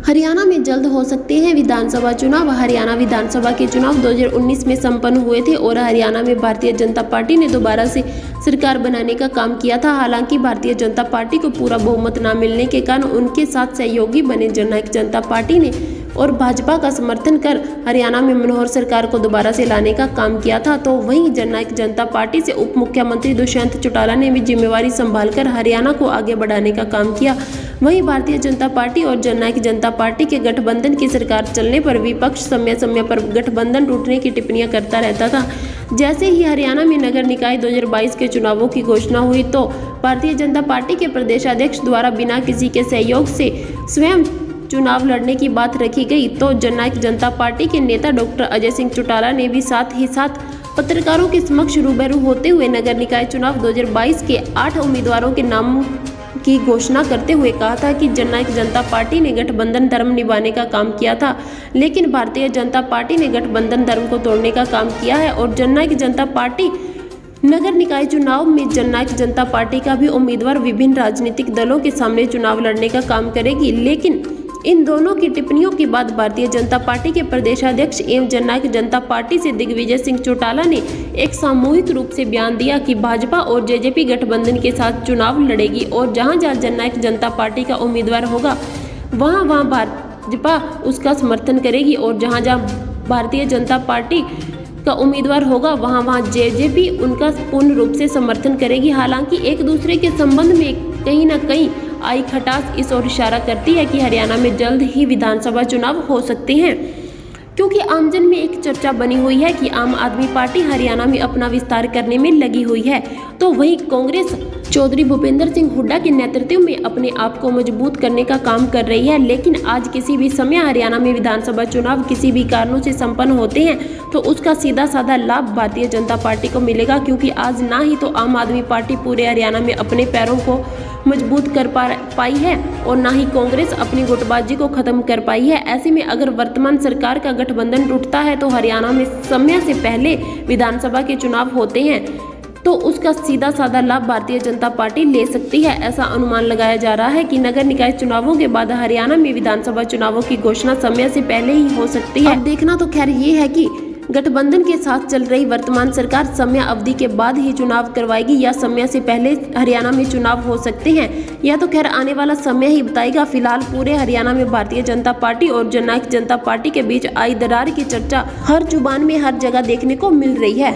हरियाणा में जल्द हो सकते हैं विधानसभा चुनाव। हरियाणा विधानसभा के चुनाव 2019 में संपन्न हुए थे और हरियाणा में भारतीय जनता पार्टी ने दोबारा से सरकार बनाने का काम किया था। हालांकि भारतीय जनता पार्टी को पूरा बहुमत न मिलने के कारण उनके साथ सहयोगी बने जननायक जनता पार्टी ने और भाजपा का समर्थन कर हरियाणा में मनोहर सरकार को दोबारा से लाने का काम किया था। तो वहीं जननायक जनता पार्टी से उप मुख्यमंत्री दुष्यंत चौटाला ने भी जिम्मेवारी संभालकर हरियाणा को आगे बढ़ाने का काम किया। वहीं भारतीय जनता पार्टी और जननायक जनता पार्टी के गठबंधन की सरकार चलने पर विपक्ष समय समय पर गठबंधन टूटने की टिप्पणियां करता रहता था। जैसे ही हरियाणा में नगर निकाय 2022 के चुनावों की घोषणा हुई तो भारतीय जनता पार्टी के प्रदेशाध्यक्ष द्वारा बिना किसी के सहयोग से स्वयं चुनाव लड़ने की बात रखी गई, तो जननायक जनता पार्टी के नेता डॉक्टर अजय सिंह चौटाला ने भी साथ ही साथ पत्रकारों के समक्ष रूबरू होते हुए नगर निकाय चुनाव 2022 के 8 उम्मीदवारों के नाम की घोषणा करते हुए कहा था कि जननायक जनता पार्टी ने गठबंधन धर्म निभाने का काम किया था, लेकिन भारतीय जनता पार्टी ने गठबंधन धर्म को तोड़ने का काम किया है और जननायक जनता पार्टी नगर निकाय चुनाव में जननायक जनता पार्टी का भी उम्मीदवार विभिन्न राजनीतिक दलों के सामने चुनाव लड़ने का काम करेगी। लेकिन इन दोनों की टिप्पणियों के बाद भारतीय जनता पार्टी के प्रदेशाध्यक्ष एवं जननायक जनता पार्टी से दिग्विजय सिंह चौटाला ने एक सामूहिक रूप से बयान दिया कि भाजपा और जेजेपी गठबंधन के साथ चुनाव लड़ेगी और जहां जहां जननायक जनता पार्टी का उम्मीदवार होगा वहां वहां भाजपा उसका समर्थन करेगी और जहां जहां भारतीय जनता पार्टी का उम्मीदवार होगा वहां वहां जेजेपी उनका पूर्ण रूप से समर्थन करेगी। हालांकि एक दूसरे के संबंध में कहीं न कहीं आई खटास इस ओर इशारा करती है कि हरियाणा में जल्द ही विधानसभा चुनाव हो सकते हैं, क्योंकि आमजन में एक चर्चा बनी हुई है कि आम आदमी पार्टी हरियाणा में अपना विस्तार करने में लगी हुई है, तो वहीं कांग्रेस चौधरी भूपेंद्र सिंह हुड्डा के नेतृत्व में अपने आप को मजबूत करने का काम कर रही है। लेकिन आज किसी भी समय हरियाणा में विधानसभा चुनाव किसी भी कारणों से संपन्न होते हैं तो उसका सीधा साधा लाभ भारतीय जनता पार्टी को मिलेगा, क्योंकि आज ना ही तो आम आदमी पार्टी पूरे हरियाणा में अपने पैरों को मजबूत कर पाई है और ना ही कांग्रेस अपनी गुटबाजी को खत्म कर पाई है। ऐसे में अगर वर्तमान सरकार का गठबंधन टूटता है तो हरियाणा में समय से पहले विधानसभा के चुनाव होते हैं तो उसका सीधा साधा लाभ भारतीय जनता पार्टी ले सकती है। ऐसा अनुमान लगाया जा रहा है कि नगर निकाय चुनावों के बाद हरियाणा में विधानसभा चुनावों की घोषणा समय से पहले ही हो सकती है। अब देखना तो खैर ये है कि गठबंधन के साथ चल रही वर्तमान सरकार समय अवधि के बाद ही चुनाव करवाएगी या समय से पहले हरियाणा में चुनाव हो सकते हैं, या तो खैर आने वाला समय ही बताएगा। फिलहाल पूरे हरियाणा में भारतीय जनता पार्टी और जननायक जनता पार्टी के बीच आई दरार की चर्चा हर जुबान में हर जगह देखने को मिल रही है।